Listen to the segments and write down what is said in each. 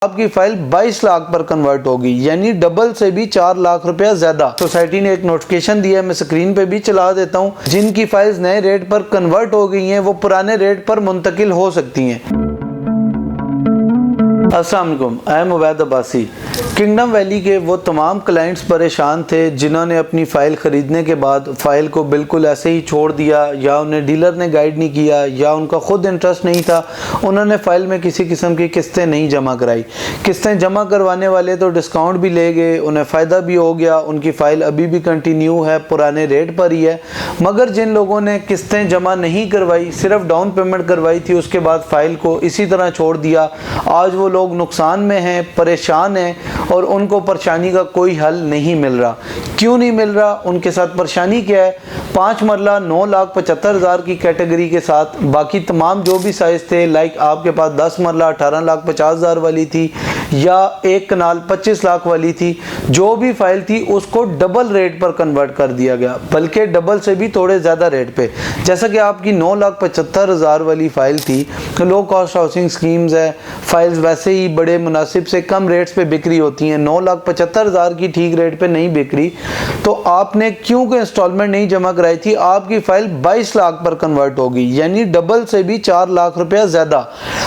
आपकी फाइल 22 लाख पर कन्वर्ट होगी, यानी डबल से भी 4 लाख रुपया ज्यादा। सोसाइटी ने एक नोटिफिकेशन दिया है, मैं स्क्रीन पे भी चला देता हूँ। जिनकी फाइल्स नए रेट पर कन्वर्ट हो गई हैं वो पुराने रेट पर मुंतकिल हो सकती हैं। अस्सलाम वालेकुम, I am Ubaid Abbasi. Kingdom valley के वो तमाम क्लाइंट्स परेशान थे जिन्होंने अपनी फ़ाइल ख़रीदने के बाद फ़ाइल को बिल्कुल ऐसे ही छोड़ दिया, या उन्हें डीलर ने गाइड नहीं किया, या उनका ख़ुद इंटरेस्ट नहीं था, उन्होंने फ़ाइल में किसी किस्म की किस्तें नहीं जमा कराई। किस्तें जमा करवाने वाले तो डिस्काउंट भी ले गए, उन्हें फ़ायदा भी हो गया, उनकी फ़ाइल अभी भी कंटिन्यू है, पुराने रेट पर ही है। मगर जिन लोगों ने किस्तें जमा नहीं करवाई, सिर्फ डाउन पेमेंट करवाई थी, उसके बाद फ़ाइल को इसी तरह छोड़ दिया, आज वो लोग नुकसान में हैं, परेशान हैं और उनको परेशानी का कोई हल नहीं मिल रहा। क्यों नहीं मिल रहा? उनके साथ परेशानी क्या है? 5 मरला 9,75,000 की कैटेगरी के साथ बाकी तमाम जो भी साइज़ थे, लाइक आपके पास 10 मरला 18,50,000 वाली थी या 1 कनाल 25 लाख वाली थी, जो भी फाइल थी उसको डबल रेट पर कन्वर्ट कर दिया गया, बल्कि डबल से भी थोड़े ज़्यादा रेट पे। जैसा कि आपकी 9,75,000 वाली फ़ाइल थी, लो कॉस्ट हाउसिंग स्कीम्स है, फाइल्स वैसे ही बड़े मुनासिब से कम रेट्स पे बिक्री होती हैं, 9,75,000 की ठीक रेट पे नहीं बिक्री, तो आपने क्यों कोई इंस्टॉलमेंट नहीं जमा कराई थी? आपकी फ़ाइल 22 लाख पर कन्वर्ट होगी, यानी डबल से भी 4 लाख रुपया ज़्यादा।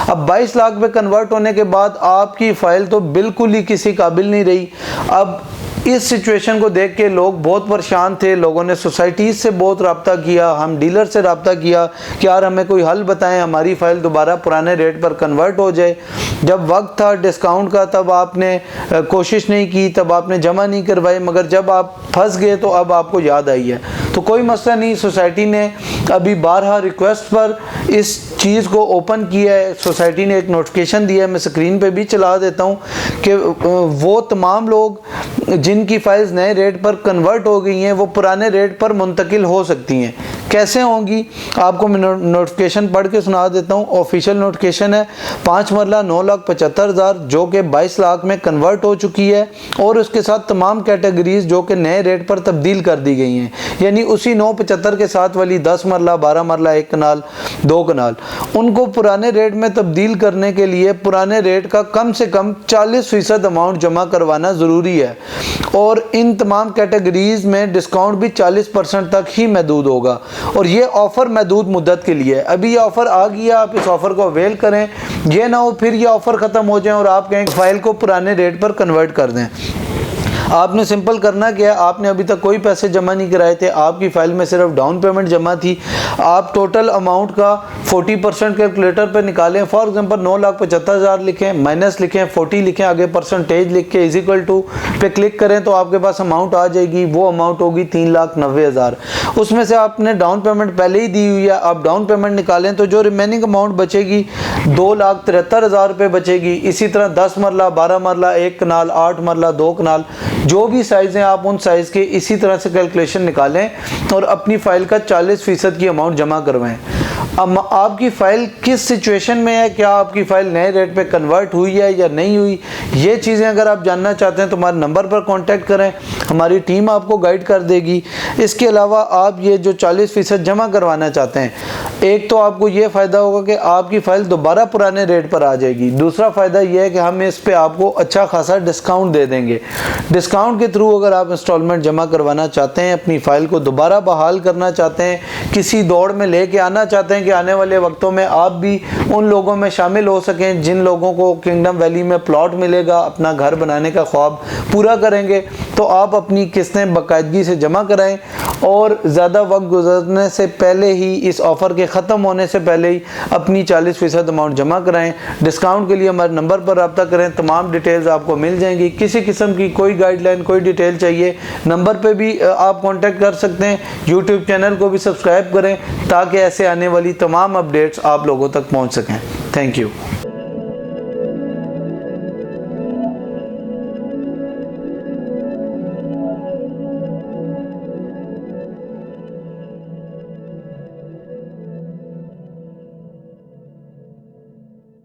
अब 22 लाख पे कन्वर्ट होने के बाद आपकी फ़ाइल तो बिल्कुल ही किसी काबिल नहीं रही। अब इस सिचुएशन को देख के लोग बहुत परेशान थे, लोगों ने सोसाइटीज़ से बहुत रब्ता किया, हम डीलर से रब्ता किया कि यार हमें कोई हल बताएं, हमारी फ़ाइल दोबारा पुराने रेट पर कन्वर्ट हो जाए। जब वक्त था डिस्काउंट का तब आपने कोशिश नहीं की, तब आपने जमा नहीं करवाई, मगर जब आप फंस गए तो अब आपको याद आई है। तो कोई मसला नहीं, सोसाइटी ने अभी 12 रिक्वेस्ट पर इस चीज़ को ओपन किया है। सोसाइटी ने एक नोटिफिकेशन दिया है, मैं स्क्रीन पे भी चला देता हूँ कि वो तमाम लोग जिनकी फाइल्स नए रेट पर कन्वर्ट हो गई हैं वो पुराने रेट पर मुंतकिल हो सकती हैं। कैसे होंगी? आपको मैं नोटिफिकेशन पढ़ के सुना देता हूँ। ऑफिशियल नोटिफिकेशन है, 5 मरला 9,75,000 जो कि 22 लाख में कन्वर्ट हो चुकी है, और उसके साथ तमाम कैटेगरीज जो कि नए रेट पर तब्दील कर दी गई हैं, यानी उसी 9,75 के साथ वाली 10 मरला 12 मरला 1 कनाल 2 कनाल, उनको पुराने रेट में तब्दील करने के लिए पुराने रेट का कम से कम 40% अमाउंट जमा करवाना ज़रूरी है। और इन तमाम कैटेगरीज में डिस्काउंट भी 40% तक ही महदूद होगा, और ये ऑफ़र महदूद मुद्दत के लिए है। अभी ये ऑफ़र आ गया, आप इस ऑफ़र को अवेल करें, ये ना हो फिर ये ऑफ़र ख़त्म हो जाए और आप कहें फाइल को पुराने रेट पर कन्वर्ट कर दें। आपने सिंपल करना क्या है, आपने अभी तक कोई पैसे जमा नहीं कराए थे, आपकी फ़ाइल में सिर्फ डाउन पेमेंट जमा थी। आप टोटल अमाउंट का 40% कैलकुलेटर पे निकालें। फॉर एग्जांपल 9,75,000 लिखें, माइनस लिखें, 40 लिखें, आगे परसेंटेज लिख के इक्वल टू पे क्लिक करें तो आपके पास अमाउंट आ जाएगी। वो अमाउंट होगी 3,90,000। उसमें से आपने डाउन पेमेंट पहले ही दी हुई है, आप डाउन पेमेंट निकालें तो जो रिमेनिंग अमाउंट बचेगी 2,73,000 रुपये बचेगी। इसी तरह 10 मरला 12 मरला 1 कनाल 8 मरला 2 कनाल जो भी साइज़ हैं, आप उन साइज़ के इसी तरह से कैलकुलेशन निकालें और अपनी फ़ाइल का 40% की अमाउंट जमा करवाएं। अब आपकी फ़ाइल किस सिचुएशन में है, क्या आपकी फ़ाइल नए रेट पे कन्वर्ट हुई है या नहीं हुई, ये चीज़ें अगर आप जानना चाहते हैं तो हमारे नंबर पर कांटेक्ट करें, हमारी टीम आपको गाइड कर देगी। इसके अलावा आप ये जो 40% जमा करवाना चाहते हैं, एक तो आपको ये फ़ायदा होगा कि आपकी फ़ाइल दोबारा पुराने रेट पर आ जाएगी। दूसरा फ़ायदा ये है कि हम इस पर आपको अच्छा खासा डिस्काउंट दे देंगे। डिस्काउंट के थ्रू अगर आप इंस्टॉलमेंट जमा करवाना चाहते हैं, अपनी फ़ाइल को दोबारा बहाल करना चाहते हैं, किसी दौड़ में लेके आना चाहते हैं कि आने वाले वक्तों में आप भी उन लोगों में शामिल हो सकें जिन लोगों को किंगडम वैली में प्लॉट मिलेगा, अपना घर बनाने का ख्वाब पूरा करेंगे, तो आप अपनी किस्तें बाकायदगी से जमा कराएं और ज़्यादा वक्त गुजरने से पहले ही, इस ऑफ़र के ख़त्म होने से पहले ही अपनी 40% अमाउंट जमा कराएं। डिस्काउंट के लिए हमारे नंबर पर रब्ता करें, तमाम डिटेल्स आपको मिल जाएंगी। किसी किस्म की कोई गाइडलाइन, कोई डिटेल चाहिए, नंबर पे भी आप कांटेक्ट कर सकते हैं। यूट्यूब चैनल को भी सब्सक्राइब करें ताकि ऐसे आने वाली तमाम अपडेट्स आप लोगों तक पहुंच सकें। Thank you.